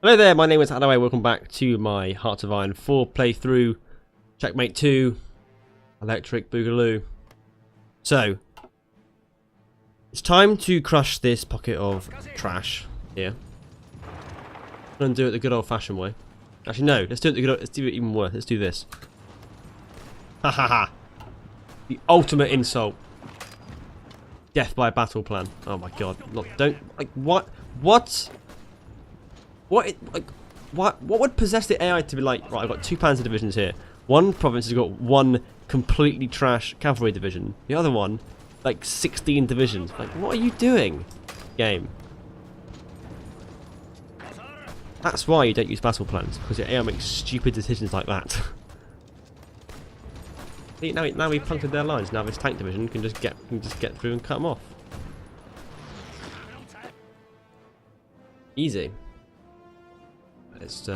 Hello there, my name is HOI4. Welcome back to my Hearts of Iron 4 playthrough. Czechmate 2. Electric Boogaloo. So, it's time to crush this pocket of trash here. I'm going to do it the good old fashioned way. Actually no, let's do it the good old, let's do it even worse. Let's do this. Ha ha ha. The ultimate insult. Death by battle plan. Oh my god. Look, don't, like, what? What? What would possess the AI to be like, right, I've got two panzer divisions here. One province has got one completely trash cavalry division. The other one, like 16 divisions. Like, what are you doing, game? That's why you don't use battle plans, because your AI makes stupid decisions like that. See, now we punctured their lines. Now this tank division can just get through and cut them off. Easy. Let's do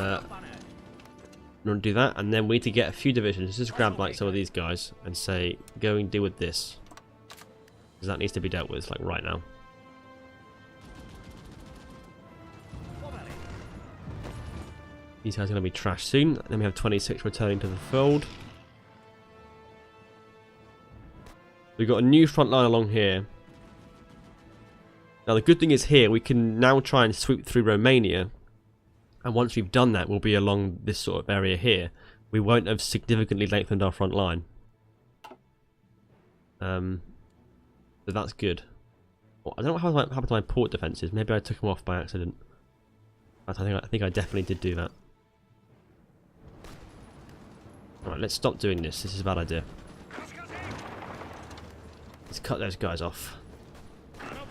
that, and then we need to get a few divisions. Let's just grab like some of these guys and say, go and deal with this, because that needs to be dealt with like right now. These guys are going to be trash soon. Then we have 26 returning to the fold. We've got a new front line along here. Now the good thing is here we can now try and sweep through Romania. And once we've done that, we'll be along this sort of area here. We won't have significantly lengthened our front line. So that's good. Well, I don't know what happened to my port defences. Maybe I took them off by accident. I think I definitely did do that. Alright, let's stop doing this. This is a bad idea. Let's cut those guys off.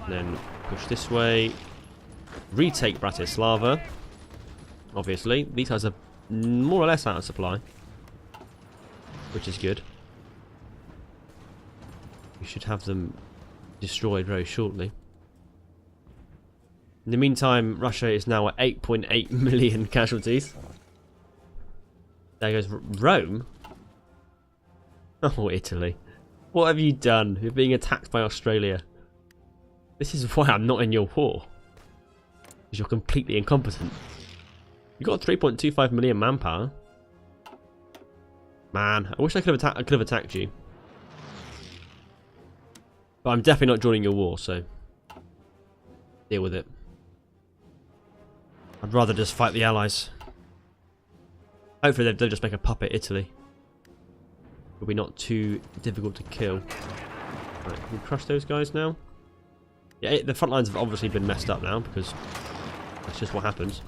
And then push this way. Retake Bratislava. Obviously, these guys are more or less out of supply, which is good. We should have them destroyed very shortly. In the meantime, Russia is now at 8.8 million casualties. There goes Rome. Oh, Italy. What have you done? You're being attacked by Australia. This is why I'm not in your war. Because you're completely incompetent. You got 3.25 million manpower. Man, I wish I could have attacked you. But I'm definitely not joining your war, so deal with it. I'd rather just fight the Allies. Hopefully they'll just make a puppet Italy. It'll be not too difficult to kill. Right, can we crush those guys now? Yeah, the front lines have obviously been messed up now because that's just what happens.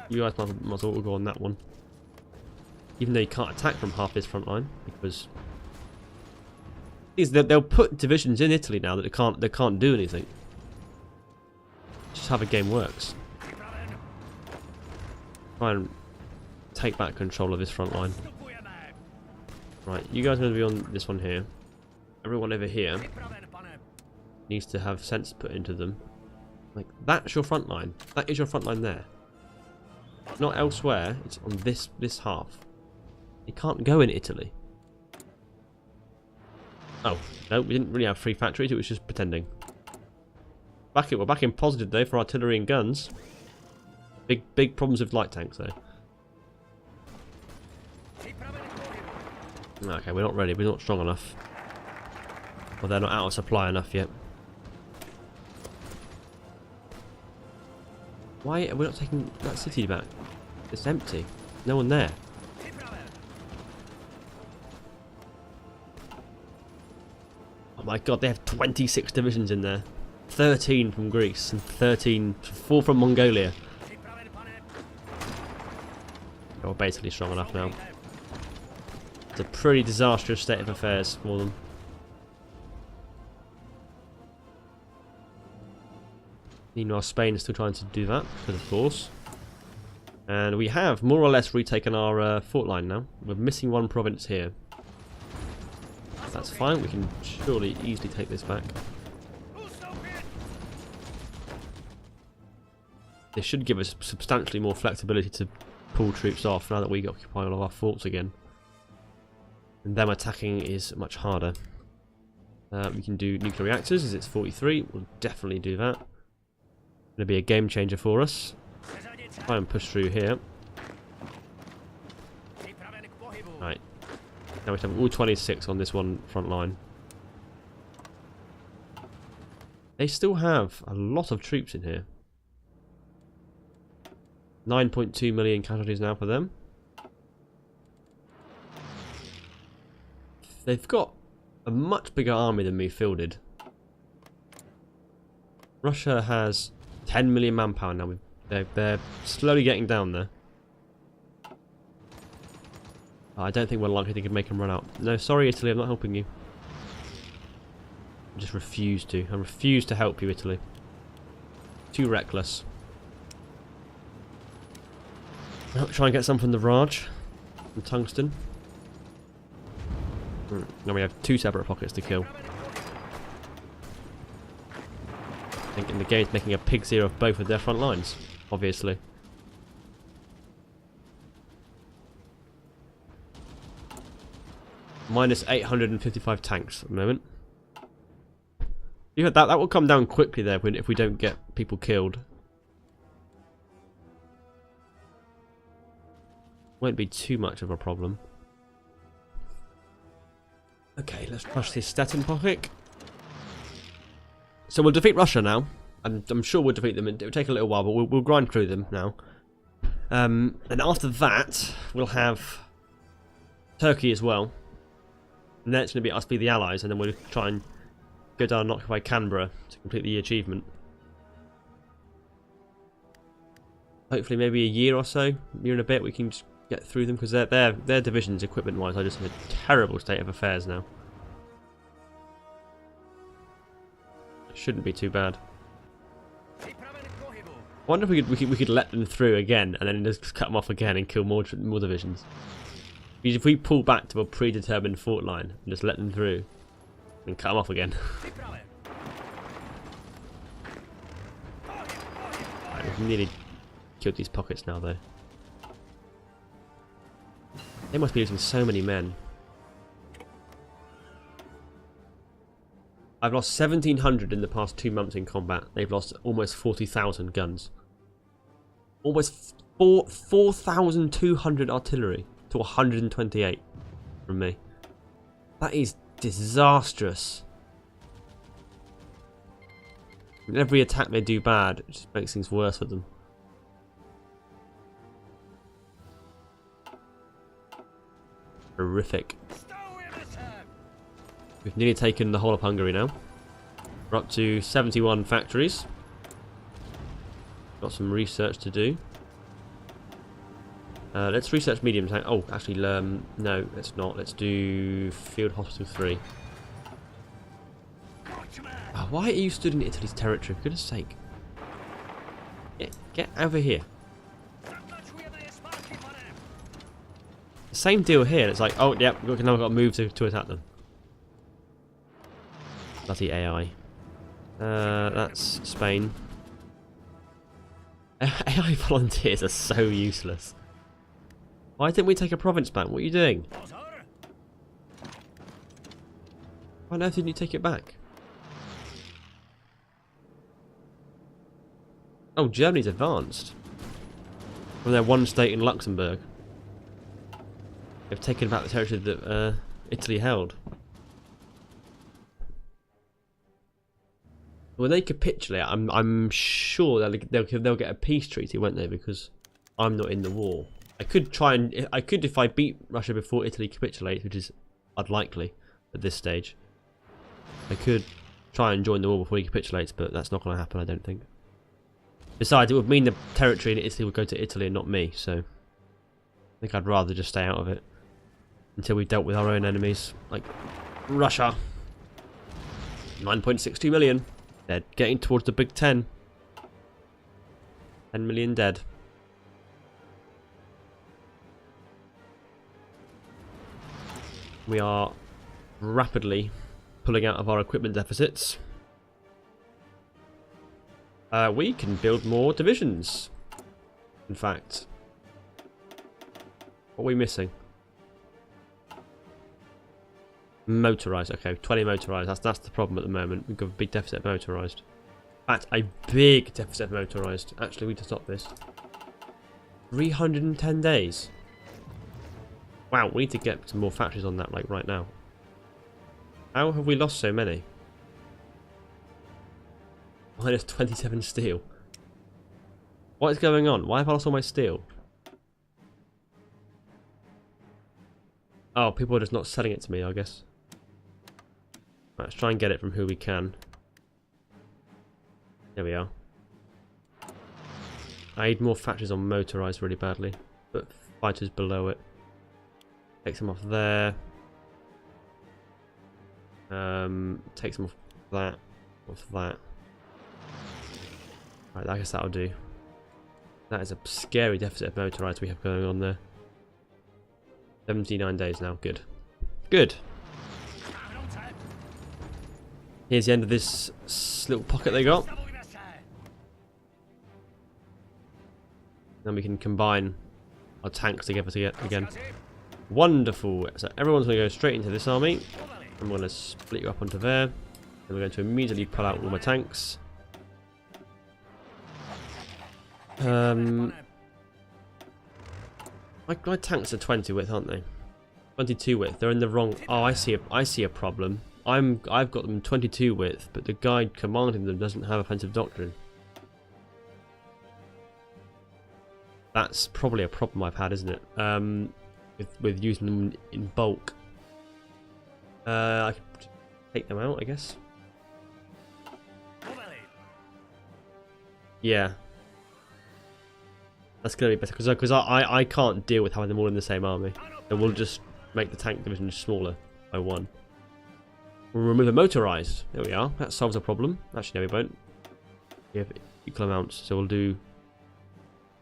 You guys might as well go on that one. Even though you can't attack from half this front line because they'll put divisions in Italy now that they can't do anything. Just how the game works. Try and take back control of this front line. Right, you guys are going to be on this one here. Everyone over here needs to have sense put into them. Like, that's your front line. That is your front line there. Not elsewhere, it's on this half. You can't go in Italy. Oh, no, we didn't really have free factories, it was just pretending. We're back in positive though for artillery and guns. Big problems with light tanks though. Okay, we're not ready, we're not strong enough. Well, they're not out of supply enough yet. Why are we not taking that city back? It's empty. No one there. Oh my god, they have 26 divisions in there. 13 from Greece and 4 from Mongolia. They're basically strong enough now. It's a pretty disastrous state of affairs for them. Meanwhile, Spain is still trying to do that, because of course. And we have more or less retaken our fort line now. We're missing one province here. That's fine, we can surely easily take this back. This should give us substantially more flexibility to pull troops off now that we occupy all of our forts again. And them attacking is much harder. We can do nuclear reactors as it's 43, we'll definitely do that. to be a game changer for us. Try and push through here. Right. Now we have all 26 on this one front line. They still have a lot of troops in here. 9.2 million casualties now for them. They've got a much bigger army than me fielded. Russia has 10 million manpower now. They're slowly getting down there. I don't think we're likely to make them run out. No, sorry Italy, I'm not helping you. I just refuse to. I refuse to help you, Italy. Too reckless. I'll try and get some from the Raj. From tungsten. Now we have 2 separate pockets to kill. I think in the game it's making a pig's ear of both of their front lines, obviously. Minus 855 tanks at the moment. You heard that? That will come down quickly there if we don't get people killed. Won't be too much of a problem. Okay, let's crush this Stettin pocket. So we'll defeat Russia now. I'm sure we'll defeat them. It'll take a little while, but we'll grind through them now. And after that, we'll have Turkey as well. And then it's going to be us be the allies, and then we'll try and go down and occupy Canberra to complete the achievement. Hopefully, maybe a year or so, year and a bit, we can just get through them, because their divisions, equipment-wise, are just in a terrible state of affairs now. Shouldn't be too bad. I wonder if we could let them through again and then just cut them off again and kill more divisions. Because if we pull back to a predetermined fault line and just let them through and cut them off again. Right, we've nearly killed these pockets now though. They must be losing so many men. I've lost 1,700 in the past 2 months in combat. They've lost almost 40,000 guns. Almost 4,200 artillery to 128 from me. That is disastrous. And every attack they do bad, it just makes things worse for them. Horrific. We've nearly taken the whole of Hungary now. We're up to 71 factories. Got some research to do. Let's research medium tank. Oh, actually, no, let's not. Let's do Field Hospital 3. Oh, why are you stood in Italy's territory? For goodness sake. Get over here. The same deal here. It's like, oh, yep, now we've got to move to attack them. Bloody AI. That's Spain. AI volunteers are so useless. Why didn't we take a province back? What are you doing? Why on earth didn't you take it back? Oh, Germany's advanced. From their one state in Luxembourg. They've taken back the territory that Italy held. When they capitulate, I'm sure they'll get a peace treaty, won't they? Because I'm not in the war. I could if I beat Russia before Italy capitulates, which is unlikely at this stage. I could try and join the war before he capitulates, but that's not going to happen, I don't think. Besides, it would mean the territory in Italy would go to Italy and not me, so I think I'd rather just stay out of it until we've dealt with our own enemies, like Russia. 9.62 million. They're getting towards the big 10. 10 million dead. We are rapidly pulling out of our equipment deficits. We can build more divisions. In fact. What are we missing? Motorised. Okay, 20 motorised. That's the problem at the moment. We've got a big deficit of motorised. At a big deficit of motorised. Actually, we need to stop this. 310 days. Wow, we need to get some more factories on that, like, right now. How have we lost so many? Minus 27 steel. What is going on? Why have I lost all my steel? Oh, people are just not selling it to me, I guess. Right, let's try and get it from who we can. There we are. I need more factories on motorised really badly. But fighters below it. Take some off there. Take some off that. Off that. Right, I guess that'll do. That is a scary deficit of motorised we have going on there. 79 days now. Good. Good. Here's the end of this little pocket they got. Then we can combine our tanks together again. Wonderful. So everyone's going to go straight into this army. I'm going to split you up onto there. And we're going to immediately pull out all my tanks. My tanks are 20 width, aren't they? 22 width. They're in the wrong. Oh, I see a problem. I've got them 22 width, but the guy commanding them doesn't have offensive doctrine. That's probably a problem I've had, isn't it? With using them in bulk. I could take them out, I guess. Yeah. That's going to be better, because I can't deal with having them all in the same army. And we'll just make the tank division smaller by one. We'll remove a motorised. There we are. That solves a problem. Actually, no, we won't. We have equal amounts, so we'll do...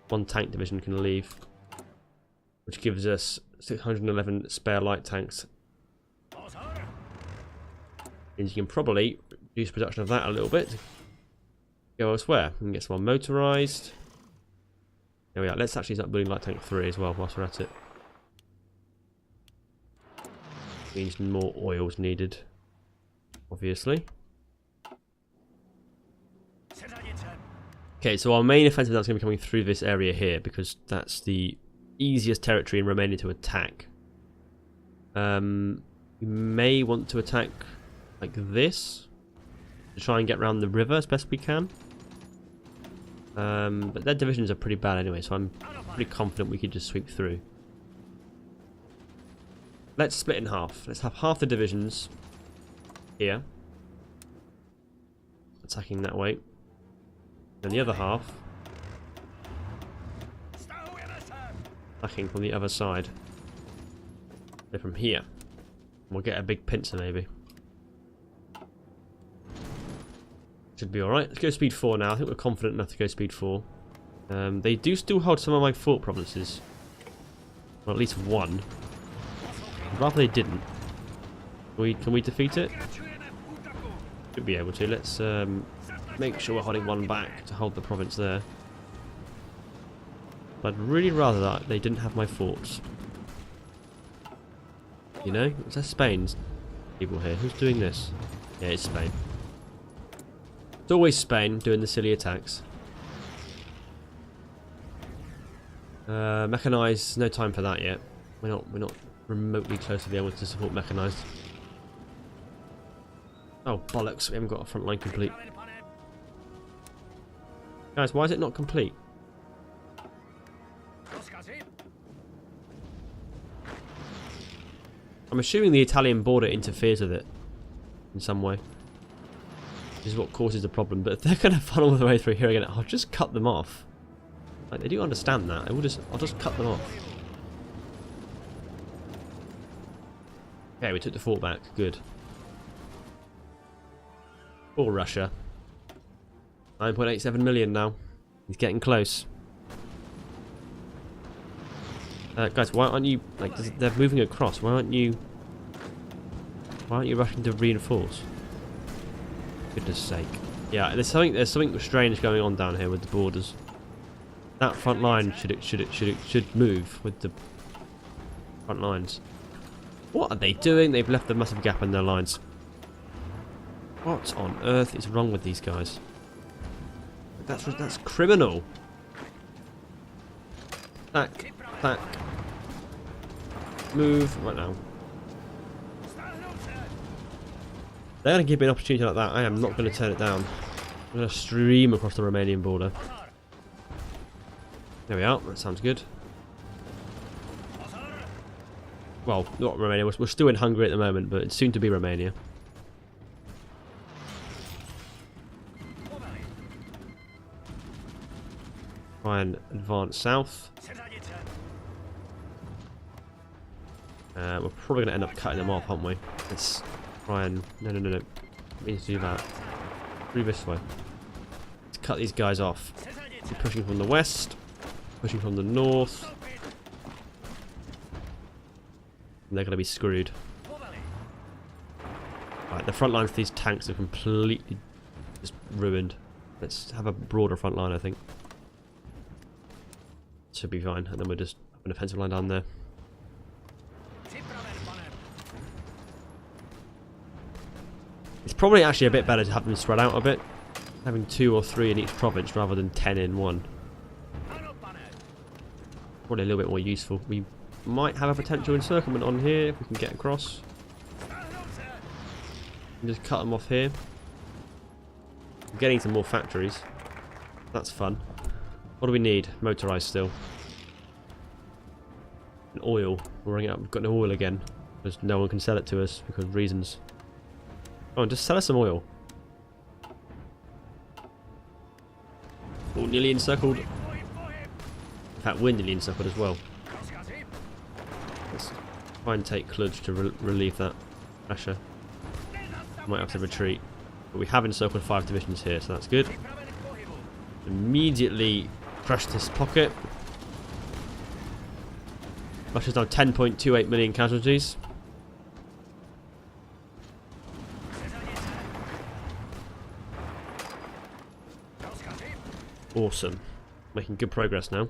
one tank division can leave, which gives us 611 spare light tanks. And you can probably reduce production of that a little bit. Go elsewhere. We can get some more motorised. There we are. Let's actually start building light tank 3 as well whilst we're at it. Means more oil's needed, obviously. Okay, so our main offensive that's going to be coming through this area here, because that's the easiest territory in Romania to attack. We may want to attack like this to try and get around the river as best we can. But their divisions are pretty bad anyway, so I'm pretty confident we could just sweep through. Let's split in half. Let's have half the divisions here, attacking that way. And the other half attacking from the other side. So from here. We'll get a big pincer maybe. Should be alright. Let's go speed 4 now. I think we're confident enough to go speed 4. They do still hold some of my fort provinces. Well, at least one. I'd rather they didn't. Can we defeat it? Should be able to. Let's make sure we're holding one back to hold the province there. But I'd really rather that they didn't have my forts. You know? Is that Spain's people here? Who's doing this? Yeah, it's Spain. It's always Spain doing the silly attacks. Mechanized, no time for that yet. We're not remotely close to be able to support mechanized. Oh bollocks, we haven't got a front line complete. Guys, why is it not complete? I'm assuming the Italian border interferes with it in some way. This is what causes the problem, but if they're going to funnel their way through here again, I'll just cut them off. Like, they do understand that. I'll just cut them off. Okay, we took the fort back. Good. Poor Russia. 9.87 million now. He's getting close. Guys, why aren't you like? They're moving across. Why aren't you rushing to reinforce? Goodness sake! Yeah, there's something strange going on down here with the borders. That front line should move with the front lines. What are they doing? They've left a massive gap in their lines. What on earth is wrong with these guys? That's criminal. Attack. Attack. Move right now. They're going to give me an opportunity like that. I am not going to turn it down. I'm going to stream across the Romanian border. There we are. That sounds good. Well, not Romania. We're still in Hungary at the moment, but it's soon to be Romania. Try and advance south. We're probably going to end up cutting them off, aren't we? Let's try and... No. We need to do that. Through this way. Let's cut these guys off. We're pushing from the west. Pushing from the north. And they're going to be screwed. Right, the front lines of these tanks are completely just ruined. Let's have a broader front line, I think. Should be fine, and then we'll just have an offensive line down there. It's probably actually a bit better to have them spread out a bit. Having 2 or 3 in each province rather than 10 in one. Probably a little bit more useful. We might have a potential encirclement on here if we can get across. And just cut them off here. I'm getting some more factories. That's fun. What do we need? Motorized still. And oil. We're running out. We've got no oil again. Because no one can sell it to us because of reasons. Oh, and just sell us some oil. Oh, nearly encircled. In fact, we're nearly encircled as well. Let's try and take Cluj to relieve that pressure. Might have to retreat. But we have encircled 5 divisions here, so that's good. Immediately crush this pocket. Russia's now 10.28 million casualties. Awesome. Making good progress now.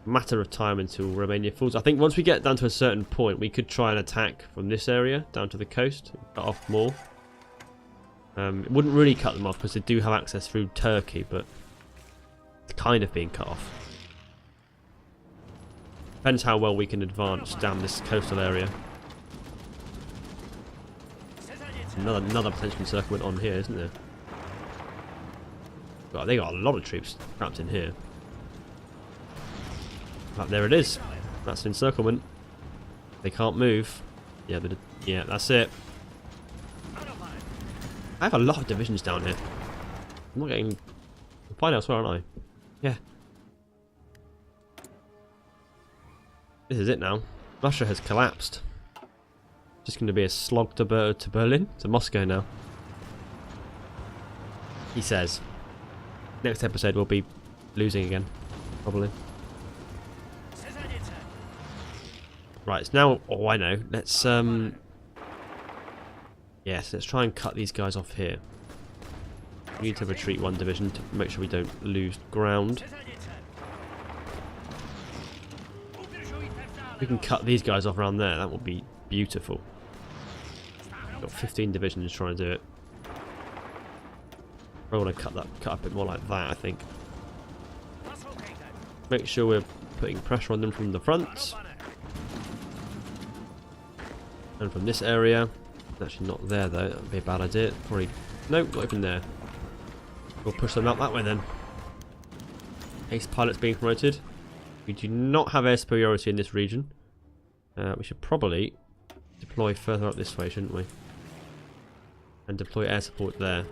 Matter of time until Romania falls. I think once we get down to a certain point, we could try and attack from this area down to the coast, cut off more. It wouldn't really cut them off because they do have access through Turkey, but it's kind of being cut off. Depends how well we can advance down this coastal area. Another potential encirclement on here, isn't there? God, they got a lot of troops trapped in here. But there it is. That's an encirclement. They can't move. Yeah, yeah, that's it. I have a lot of divisions down here. I'm not getting... I'm fine elsewhere, aren't I? Yeah. This is it now. Russia has collapsed. Just going to be a slog to Berlin? To Moscow now. He says. Next episode we'll be losing again. Probably. Right, so now... Oh, I know. Let's... Yes, let's try and cut these guys off here. We need to retreat 1 division to make sure we don't lose ground. If we can cut these guys off around there, that would be beautiful. Got 15 divisions trying to do it. I want to cut a bit more like that, I think. Make sure we're putting pressure on them from the front. And from this area. Actually not there though, that would be a bad idea. Probably... Nope, not even there. We'll push them out that way then. Ace pilots being promoted. We do not have air superiority in this region. We should probably deploy further up this way, shouldn't we? And deploy air support there.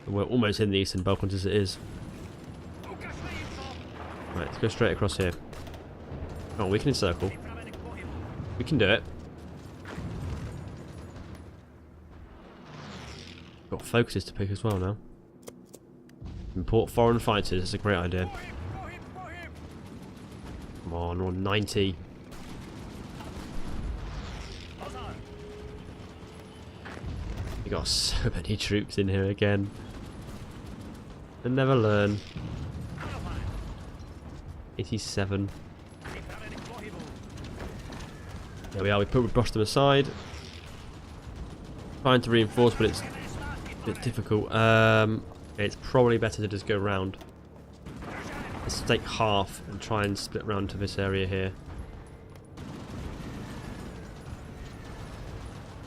And we're almost in the Eastern Balkans as it is. Right, let's go straight across here. Oh, we can encircle. We can do it. Got focuses to pick as well now. Import foreign fighters, that's a great idea. Come on, we're on 90. We got so many troops in here again. They never learn. 87. There we are, we brushed them aside. Trying to reinforce, but it's Bit difficult. It's probably better to just go round. Let's take half and try and split round to this area here.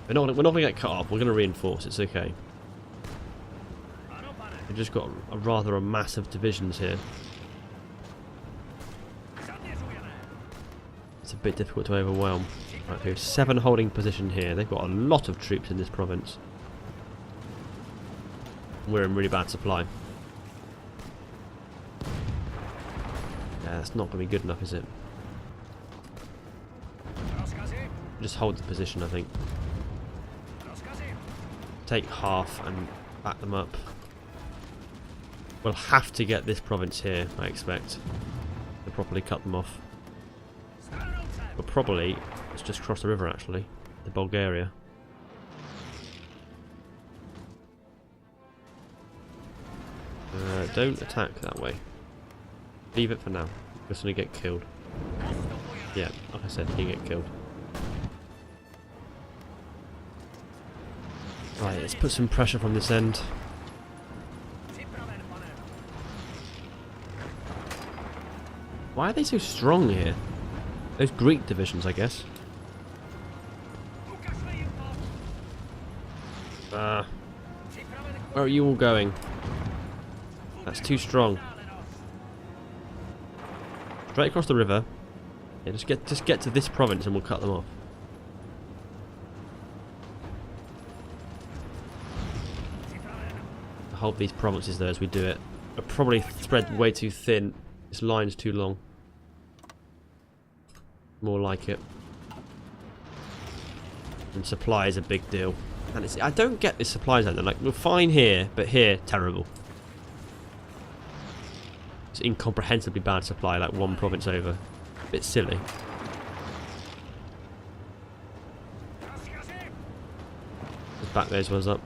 We're not going to get cut off. We're going to reinforce. It's okay. We've just got a massive divisions here. It's a bit difficult to overwhelm. Right, we have 7 holding position here. They've got a lot of troops in this province. We're in really bad supply. Yeah, that's not going to be good enough, is it? Just hold the position, I think. Take half and back them up. We'll have to get this province here, I expect, to properly cut them off. But probably, let's just cross the river actually, to Bulgaria. Don't attack that way. Leave it for now. We're just going to get killed. Yeah, like I said, you get killed. Right, let's put some pressure from this end. Why are they so strong here? Those Greek divisions, I guess. Where are you all going? That's too strong. Straight across the river. Yeah, just get to this province and we'll cut them off. I'll hold these provinces though as we do it. I'll probably spread way too thin. This line's too long. More like it. And supply is a big deal. And I don't get this supply zone. Like, we're fine here, but here, terrible. It's incomprehensibly bad supply, like one province over. A bit silly. Let's back those ones up.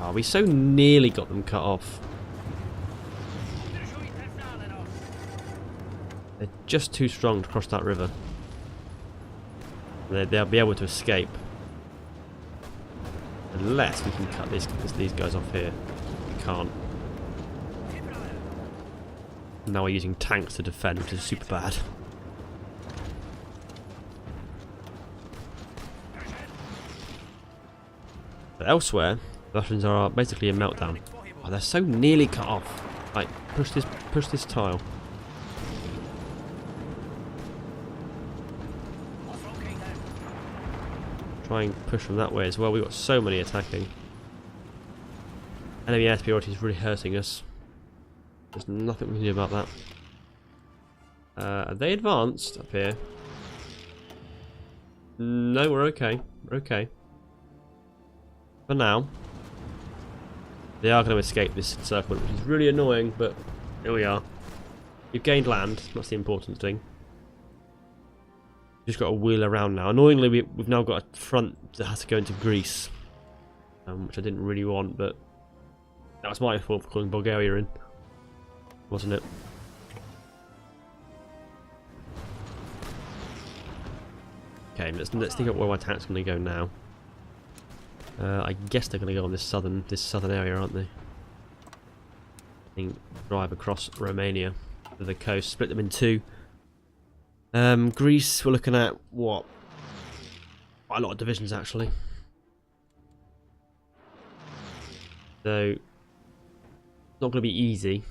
Oh, we so nearly got them cut off. They're just too strong to cross that river. They'll be able to escape. Unless we can cut these guys off here. We can't. Now we're using tanks to defend, which is super bad. But elsewhere, the Russians are basically a meltdown. Oh, they're so nearly cut off. Like, push this tile. Try and push from that way as well. We've got so many attacking. Enemy air superiority is really hurting us. There's nothing we can do about that. Are they advanced up here? No, we're okay. We're okay. For now. They are going to escape this encirclement, which is really annoying, but here we are. We've gained land. That's the important thing. Just got to wheel around now. Annoyingly, we've now got a front that has to go into Greece. Which I didn't really want, but that was my fault for calling Bulgaria in. Wasn't it? Okay, let's think of where my tanks are going to go now. I guess they're going to go on this southern area, aren't they? I think drive across Romania to the coast, split them in two. Greece, we're looking at what? Quite a lot of divisions actually. So not going to be easy.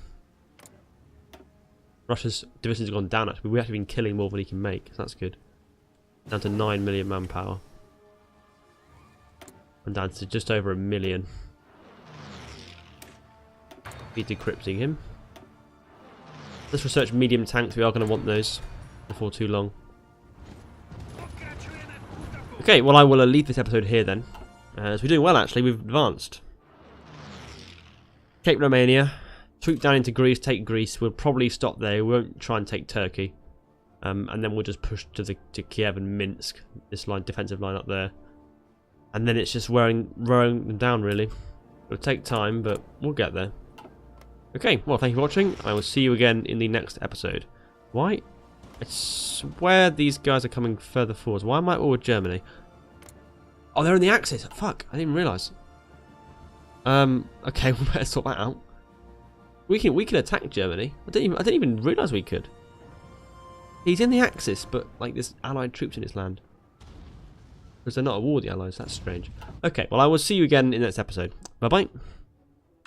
Russia's divisions have gone down actually. We've actually been killing more than he can make, so that's good. Down to 9 million manpower. And down to just over 1 million. Be decrypting him. Let's research medium tanks, we are going to want those before too long. Okay, well I will leave this episode here then. As we're doing well actually, we've advanced. Cape Romania. Swoop down into Greece, take Greece. We'll probably stop there. We won't try and take Turkey. And then we'll just push to Kiev and Minsk. This line, defensive line up there. And then it's just rowing them down really. It'll take time, but we'll get there. Okay, well thank you for watching. I will see you again in the next episode. Why? I swear these guys are coming further forwards. Why am I all with Germany? Oh, they're in the Axis. Fuck, I didn't realise. Okay, we better sort that out. We can attack Germany. I didn't even realise we could. He's in the Axis, but like there's Allied troops in his land. Because they're not at war, the Allies. That's strange. Okay, well I will see you again in the next episode. Bye bye.